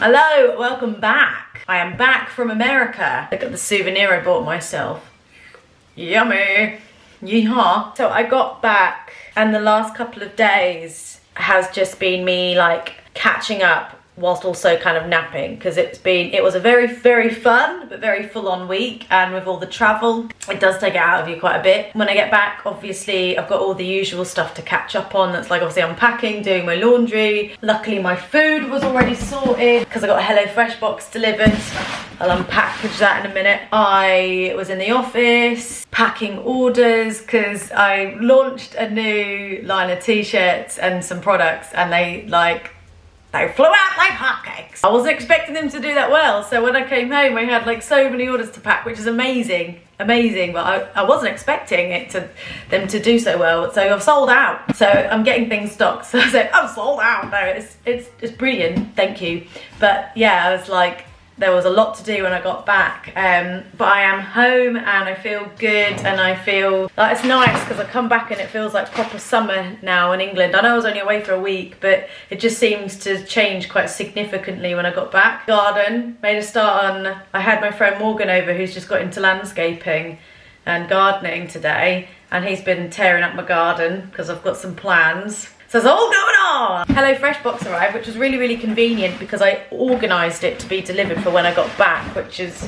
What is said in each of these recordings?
Hello, welcome back. I am back from America. Look at the souvenir I bought myself. Yummy. Yeehaw. So I got back and the last couple of days has just been me like catching up whilst also kind of napping, because it was a very, very fun but very full-on week, and with all the travel it does take it out of you quite a bit. When I get back, obviously I've got all the usual stuff to catch up on. That's like obviously unpacking, doing my laundry. Luckily my food was already sorted because I got a HelloFresh box delivered. I'll unpackage that in a minute. I was in the office packing orders because I launched a new line of t-shirts and some products, and they flew out like hotcakes. I wasn't expecting them to do that well, so when I came home I had like so many orders to pack, which is amazing, but I wasn't expecting them to do so well. So I've sold out, so I'm getting things stocked. So I said, I'm sold out. No, it's brilliant, thank you. But yeah, I was like, there was a lot to do when I got back, but I am home and I feel good, and I feel like it's nice because I come back and it feels like proper summer now in England. I know I was only away for a week, but it just seems to change quite significantly when I got back. Garden, made a start on, I had my friend Morgan over who's just got into landscaping and gardening today, and he's been tearing up my garden because I've got some plans. So it's all going on. HelloFresh box arrived, which was really, really convenient because I organised it to be delivered for when I got back, which is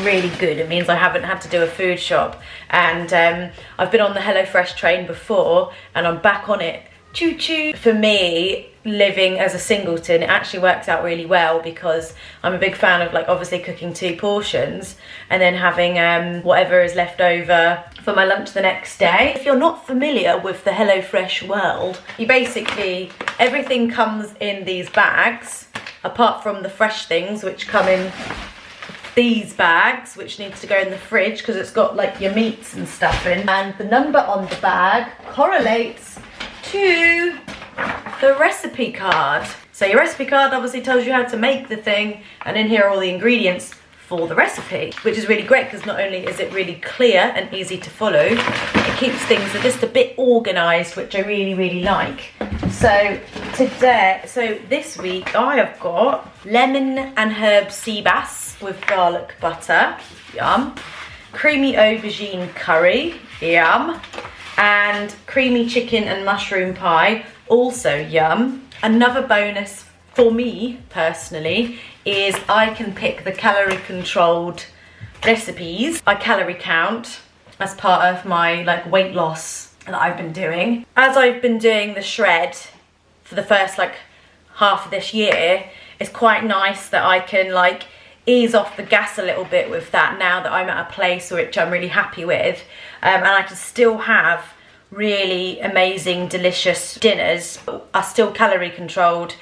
really good. It means I haven't had to do a food shop. And I've been on the HelloFresh train before and I'm back on it. Choo choo. For me, living as a singleton, it actually works out really well because I'm a big fan of like obviously cooking 2 portions and then having whatever is left over for my lunch the next day. If you're not familiar with the HelloFresh world, you basically, everything comes in these bags apart from the fresh things, which come in these bags, which needs to go in the fridge because it's got like your meats and stuff in, and the number on the bag correlates to the recipe card. So your recipe card obviously tells you how to make the thing, and in here are all the ingredients for the recipe, which is really great because not only is it really clear and easy to follow, it keeps things just a bit organised, which I really, really like. So this week I have got lemon and herb sea bass with garlic butter, yum. Creamy aubergine curry, yum. And creamy chicken and mushroom pie, also yum. Another bonus for me personally is I can pick the calorie controlled recipes. I calorie count as part of my like weight loss that I've been doing. As I've been doing the shred for the first like half of this year, it's quite nice that I can like ease off the gas a little bit with that now that I'm at a place which I'm really happy with, and I can still have really amazing delicious dinners are still calorie controlled.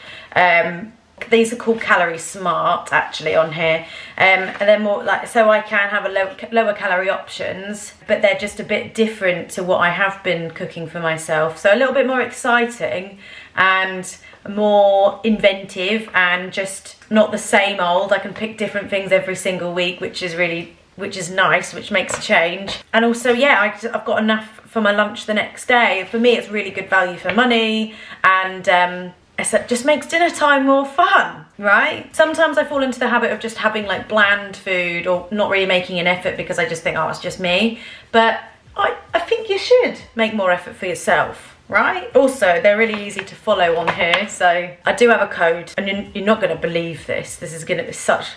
These are called Calorie Smart actually on here, and they're more like, so I can have a lower calorie options, but they're just a bit different to what I have been cooking for myself, so a little bit more exciting and more inventive and just not the same old. I can pick different things every single week, which is nice, which makes a change. And also, yeah, I've got enough for my lunch the next day. For me, it's really good value for money, and it just makes dinner time more fun, right? Sometimes I fall into the habit of just having like bland food or not really making an effort because I just think, oh, it's just me. But I think you should make more effort for yourself, right? Also, they're really easy to follow on here. So I do have a code, and you're not gonna believe this. This is gonna be such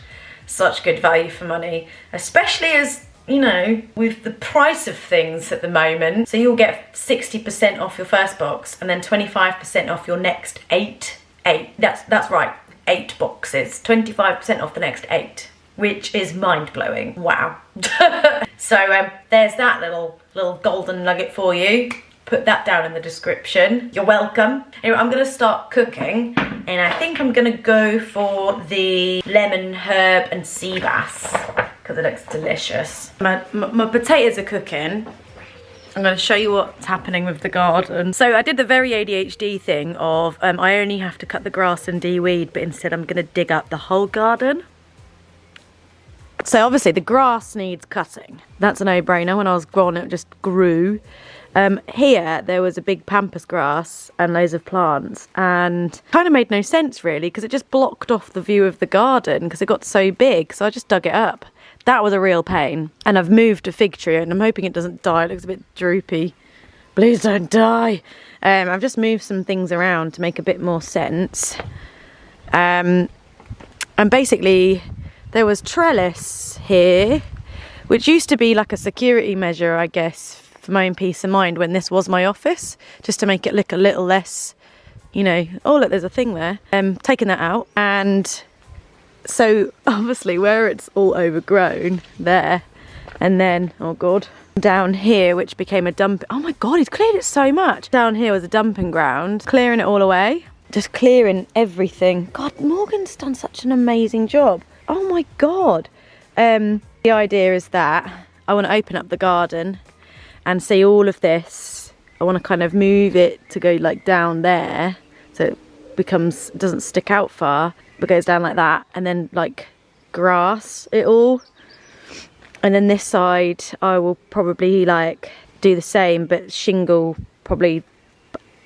good value for money, especially as, you know, with the price of things at the moment. So you'll get 60% off your first box and then 25% off your next 8. That's right, 8 boxes. 25% off the next 8, which is mind-blowing. Wow. So there's that little golden nugget for you. Put that down in the description. You're welcome. Anyway, I'm gonna start cooking, and I think I'm gonna go for the lemon, herb, and sea bass because it looks delicious. My potatoes are cooking. I'm gonna show you what's happening with the garden. So I did the very ADHD thing of I only have to cut the grass and de-weed, but instead I'm gonna dig up the whole garden. So obviously the grass needs cutting. That's a no-brainer. When I was growing, it just grew. Here there was a big pampas grass and loads of plants, and kind of made no sense really because it just blocked off the view of the garden because it got so big, so I just dug it up. That was a real pain. And I've moved a fig tree and I'm hoping it doesn't die. It looks a bit droopy. Please don't die. I've just moved some things around to make a bit more sense. And basically there was trellis here, which used to be like a security measure, I guess, for my own peace of mind when this was my office, just to make it look a little less, you know, oh look, there's a thing there. Taking that out, and so obviously where it's all overgrown there, and then, oh God, down here, which became a dump. Oh my God, he's cleared it so much. Down here was a dumping ground, clearing it all away, just clearing everything. God, Morgan's done such an amazing job. Oh my God. The idea is that I want to open up the garden and see all of this. I want to kind of move it to go like down there, so it becomes, doesn't stick out far, but goes down like that, and then like grass it all. And then this side I will probably like do the same, but shingle probably,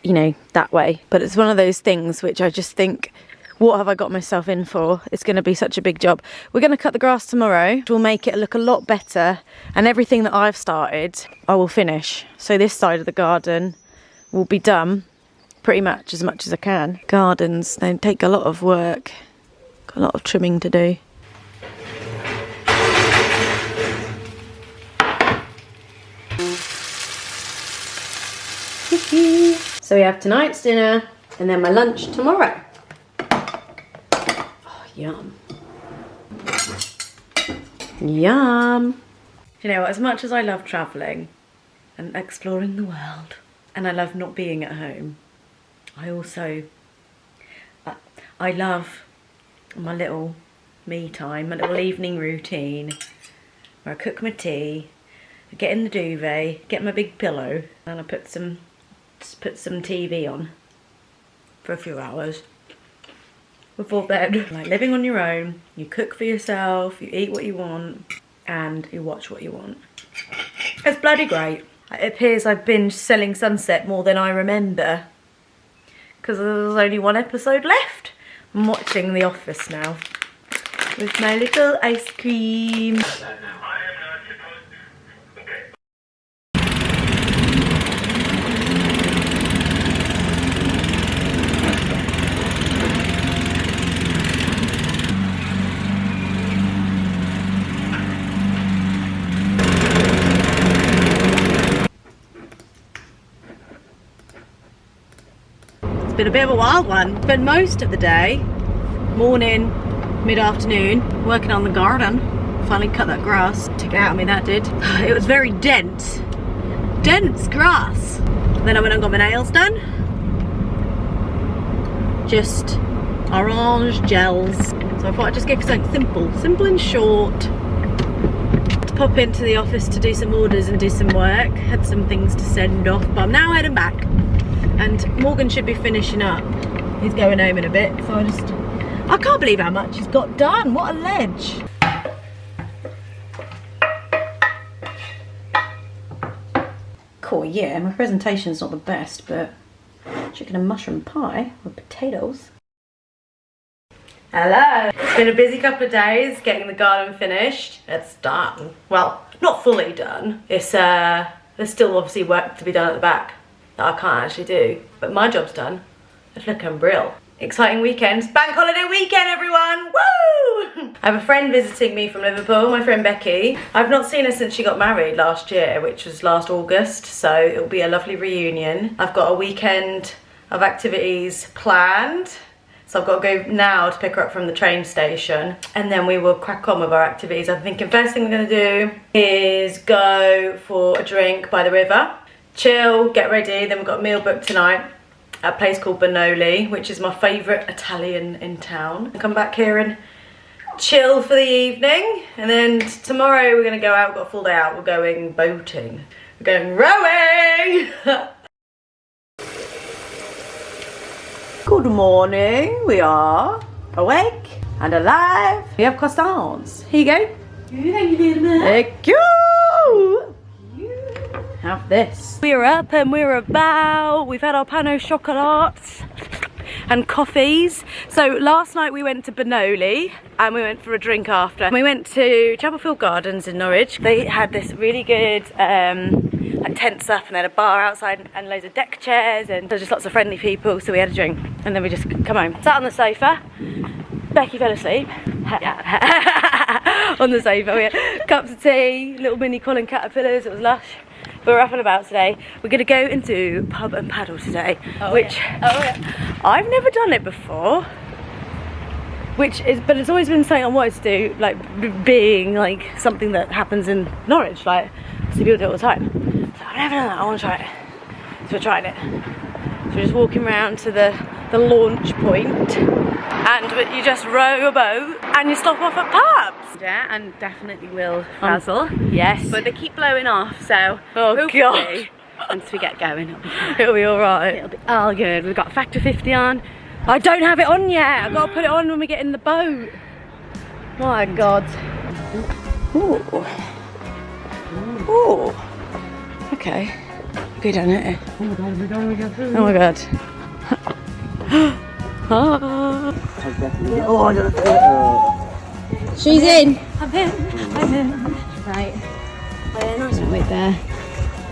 you know, that way. But it's one of those things which I just think, what have I got myself in for? It's going to be such a big job. We're going to cut the grass tomorrow, which will make it look a lot better, and everything that I've started I will finish. So this side of the garden will be done pretty much as I can. Gardens, they take a lot of work, got a lot of trimming to do. So we have tonight's dinner and then my lunch tomorrow. Oh, yum. Yum. You know, as much as I love travelling and exploring the world, and I love not being at home, I also, I love my little me time, my little evening routine, where I cook my tea, I get in the duvet, get my big pillow, and I put some TV on for a few hours before bed. Like living on your own, you cook for yourself, you eat what you want, and you watch what you want. It's bloody great. It appears I've binged Selling Sunset more than I remember, because there's only one episode left. I'm watching The Office now with my little ice cream. It's been a bit of a wild one. Spent most of the day, morning, mid-afternoon, working on the garden. Finally cut that grass. Took it out of me, that did. It was very dense grass. Then I went and got my nails done. Just orange gels. So I thought I'd just go for something simple and short. To pop into the office to do some orders and do some work. Had some things to send off, but I'm now heading back. And Morgan should be finishing up. He's going home in a bit, so I can't believe how much he's got done. What a ledge. Cool, yeah, my presentation's not the best, but chicken and mushroom pie with potatoes. Hello. It's been a busy couple of days getting the garden finished. It's done. Well, not fully done. It's there's still obviously work to be done at the back that I can't actually do, but my job's done. It's looking brilliant. Exciting weekends. Bank holiday weekend, everyone! Woo! I have a friend visiting me from Liverpool, my friend Becky. I've not seen her since she got married last year, which was last August, so it'll be a lovely reunion. I've got a weekend of activities planned, so I've got to go now to pick her up from the train station, and then we will crack on with our activities. I'm thinking first thing we're going to do is go for a drink by the river, chill, get ready, then we've got a meal booked tonight at a place called Bonoli, which is my favourite Italian in town. Come back here and chill for the evening, and then tomorrow we're going to go out. We've got a full day out. We're going boating. We're going rowing! Good morning. We are awake and alive. We have croissants. Here you go. Thank you very much. Thank you. have this. We're up and we're about. We've had our pain au chocolat and coffees. So last night we went to Benoli and we went for a drink after. We went to Chapelfield Gardens in Norwich. They had this really good like tent stuff, and they had a bar outside and loads of deck chairs, and there was just lots of friendly people, so we had a drink and then we just come home. Sat on the sofa. Becky fell asleep on the sofa. We had cups of tea, little mini Colin caterpillars, it was lush. But we're up and about today. We're going to go and do pub and paddle today, which I've never done it before. But it's always been something I wanted to do, like being like something that happens in Norwich, like I see people do it all the time. So I've never done that, I want to try it. So we're trying it. So we're just walking around to the launch point, and you just row a boat and you stop off at pubs. Yeah, and definitely will frazzle. Yes. But they keep blowing off, so hopefully, once we get going, it'll be alright. It'll be all good. We've got Factor 50 on. I don't have it on yet. I've got to put it on when we get in the boat. My God. Ooh. Ooh. Okay. Good, isn't it? Oh my God. She's in. I'm in. Right. Nice one right there.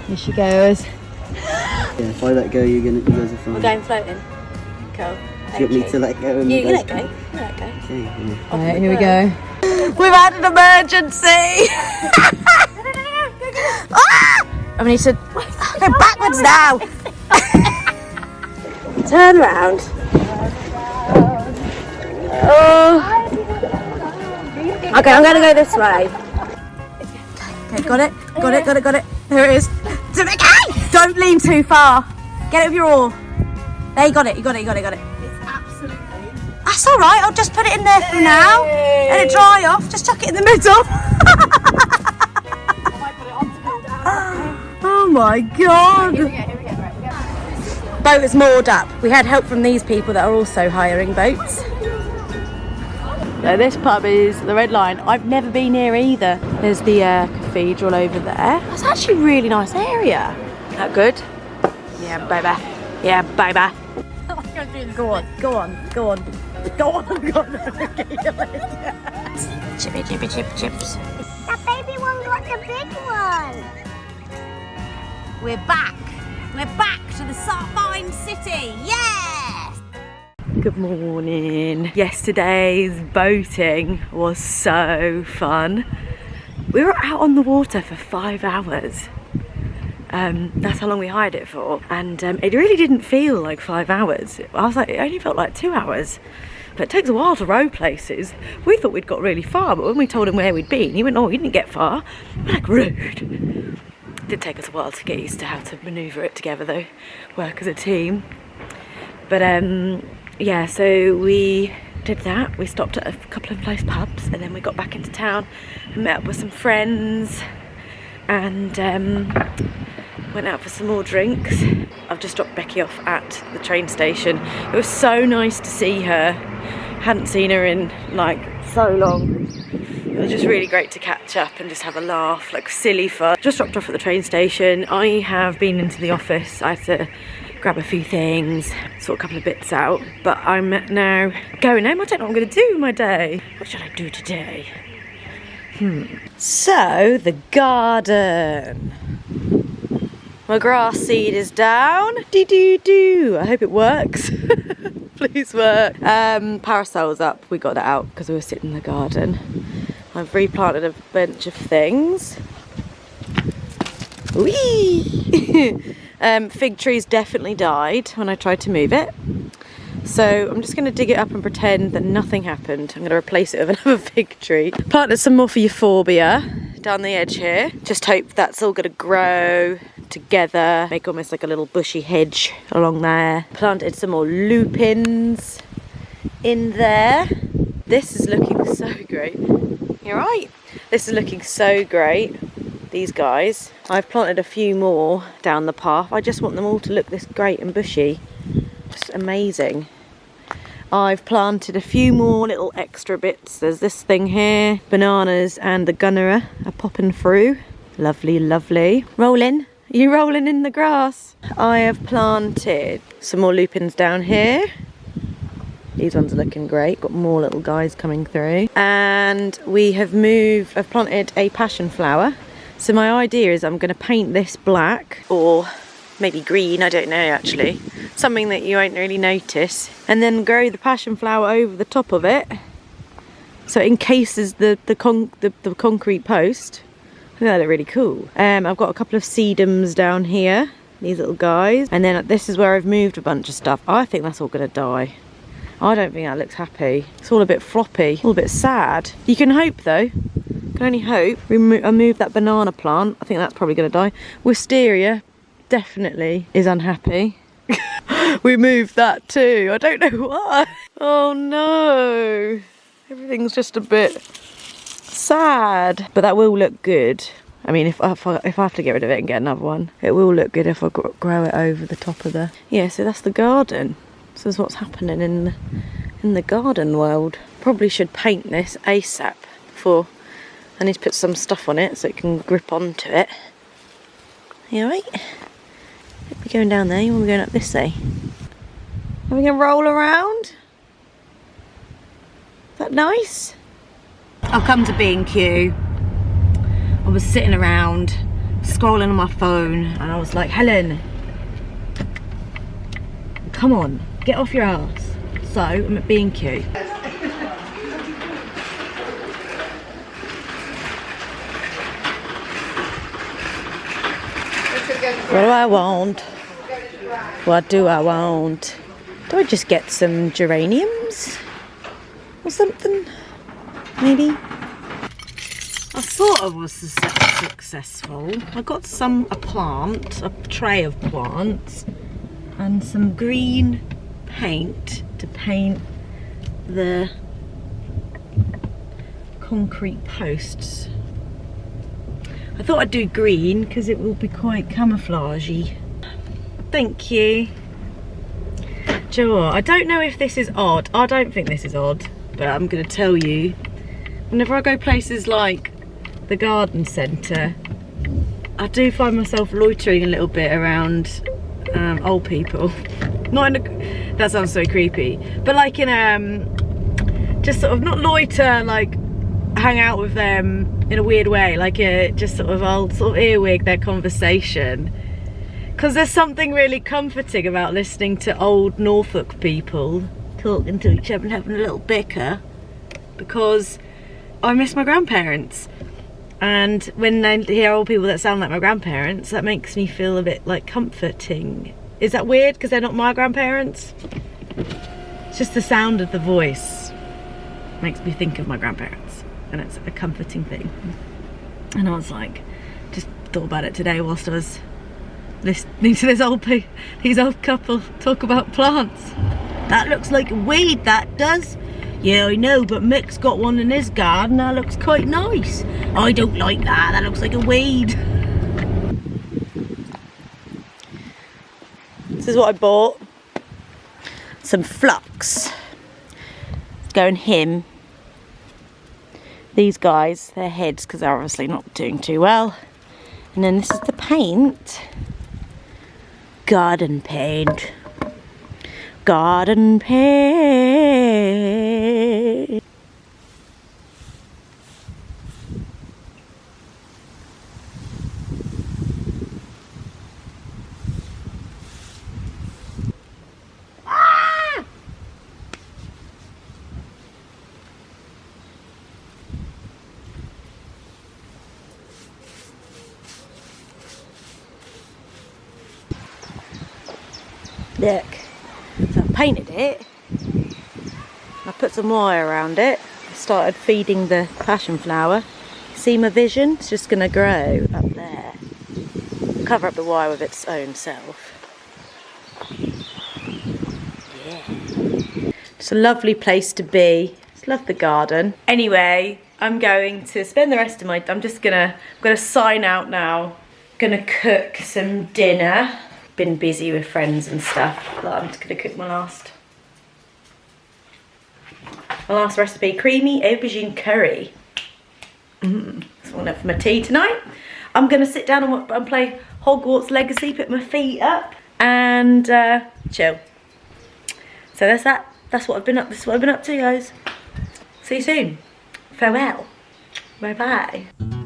Here she goes. Yeah, if I let go, you guys are fine. We're going floating. Cool. Do you want me to let go? You let go. You let go. Okay. Yeah. Alright, here we go. We've had an emergency. I need to go backwards now. Turn around. Oh. Okay, I'm gonna go this way. Okay, got it. There it is. Don't lean too far. Get it with your oar. There, you got it. It's absolutely. That's all right. I'll just put it in there for now. Let it dry off. Just chuck it in the middle. Oh my God. Here we go. Right, boat is moored up. We had help from these people that are also hiring boats. So this pub is the Red Lion. I've never been here either. There's the cathedral over there. It's actually a really nice area. That good? Yeah, baby. Go on. Chips. That baby one got the big one. We're back to the fine city. Yes! Good morning. Yesterday's boating was so fun. We were out on the water for 5 hours. That's how long we hired it for, and it really didn't feel like 5 hours. I was like, it only felt like 2 hours. But it takes a while to row places. We thought we'd got really far, but when we told him where we'd been, he went, oh, you didn't get far. We're like, rude. It did take us a while to get used to how to manoeuvre it together though, work as a team. But yeah, so we did that. We stopped at a couple of nice pubs, and then we got back into town and met up with some friends, and went out for some more drinks. I've just dropped Becky off at the train station. It was so nice to see her. Hadn't seen her in like so long. It was just really great to catch up and just have a laugh, like silly fun. Just dropped off at the train station. I have been into the office. I had to grab a few things, sort a couple of bits out, but I'm now going home. I don't know what I'm going to do with my day. What should I do today? So, the garden. My grass seed is down. Do. I hope it works. Please work. Parasol's up. We got that out because we were sitting in the garden. I've replanted a bunch of things. Whee! Fig trees definitely died when I tried to move it. So I'm just going to dig it up and pretend that nothing happened. I'm going to replace it with another fig tree. Planted some more for euphorbia down the edge here. Just hope that's all going to grow together, make almost like a little bushy hedge along there. Planted some more lupins in there. This is looking so great. You're right. This is looking so great. These guys. I've planted a few more down the path. I just want them all to look this great and bushy. Just amazing. I've planted a few more little extra bits. There's this thing here. Bananas and the gunnera are popping through. Lovely, lovely. Roll in. Are you rolling in the grass? I have planted some more lupins down here. These ones are looking great. Got more little guys coming through. And we have moved, I've planted a passion flower. So my idea is I'm going to paint this black or maybe green, I don't know actually. Something that you won't really notice. And then grow the passion flower over the top of it. So it encases the concrete post. I think that look really cool. I've got a couple of sedums down here. These little guys. And then this is where I've moved a bunch of stuff. I think that's all going to die. I don't think that looks happy. It's all a bit floppy, all a bit sad. You can hope though. Can only hope. I moved that banana plant. I think that's probably going to die. Wisteria definitely is unhappy. We moved that too. I don't know why. Oh no. Everything's just a bit sad. But that will look good. I mean, if I have to get rid of it and get another one, it will look good if I grow it over the top of the... Yeah, so that's the garden. So this is what's happening in the garden world. Probably should paint this ASAP before I need to put some stuff on it so it can grip onto it. You alright? We're going down there. You want me going up this way? Are we going to roll around? Is that nice? I've come to B&Q. I was sitting around scrolling on my phone and I was like, Helen, come on, get off your ass. So I'm at B&Q. What do I want? What do I want? Do I just get some geraniums or something? Maybe. I thought I was successful. I got a plant, a tray of plants, and some green paint to paint the concrete posts. I thought I'd do green because it will be quite camouflagey. Thank you. Do you know what? I don't know if this is odd. I don't think this is odd, but I'm going to tell you. Whenever I go places like the garden centre, I do find myself loitering a little bit around old people. Not in a, that sounds so creepy, but like in just sort of not loiter, like hang out with them in a weird way, like just sort of I'll sort of earwig their conversation, because there's something really comforting about listening to old Norfolk people talking to each other and having a little bicker, because I miss my grandparents. And when I hear old people that sound like my grandparents, that makes me feel a bit like comforting. Is that weird because they're not my grandparents? It's just the sound of the voice makes me think of my grandparents, and it's a comforting thing. And I was like, just thought about it today whilst I was listening to these old couple talk about plants. That looks like a weed, that does. Yeah, I know, but Mick's got one in his garden that looks quite nice. I don't like that, that looks like a weed. This is what I bought. Some flux. Let's go and him. These guys, their heads, because they're obviously not doing too well. And then this is the paint. Garden paint. Garden paint. Look, so I've painted it, I put some wire around it, I started feeding the passion flower. See my vision? It's just going to grow up there. Cover up the wire with its own self. Yeah. It's a lovely place to be. Just love the garden. Anyway, I'm going to spend the rest of my... I'm gonna sign out now. Gonna cook some dinner. Been busy with friends and stuff, but I'm just gonna cook my last recipe, creamy aubergine curry. That's what I want for my tea tonight. I'm gonna sit down and play Hogwarts Legacy, put my feet up and chill. So that's that. That's what I've been up. This is what I've been up to, guys. See you soon. Farewell. Bye bye.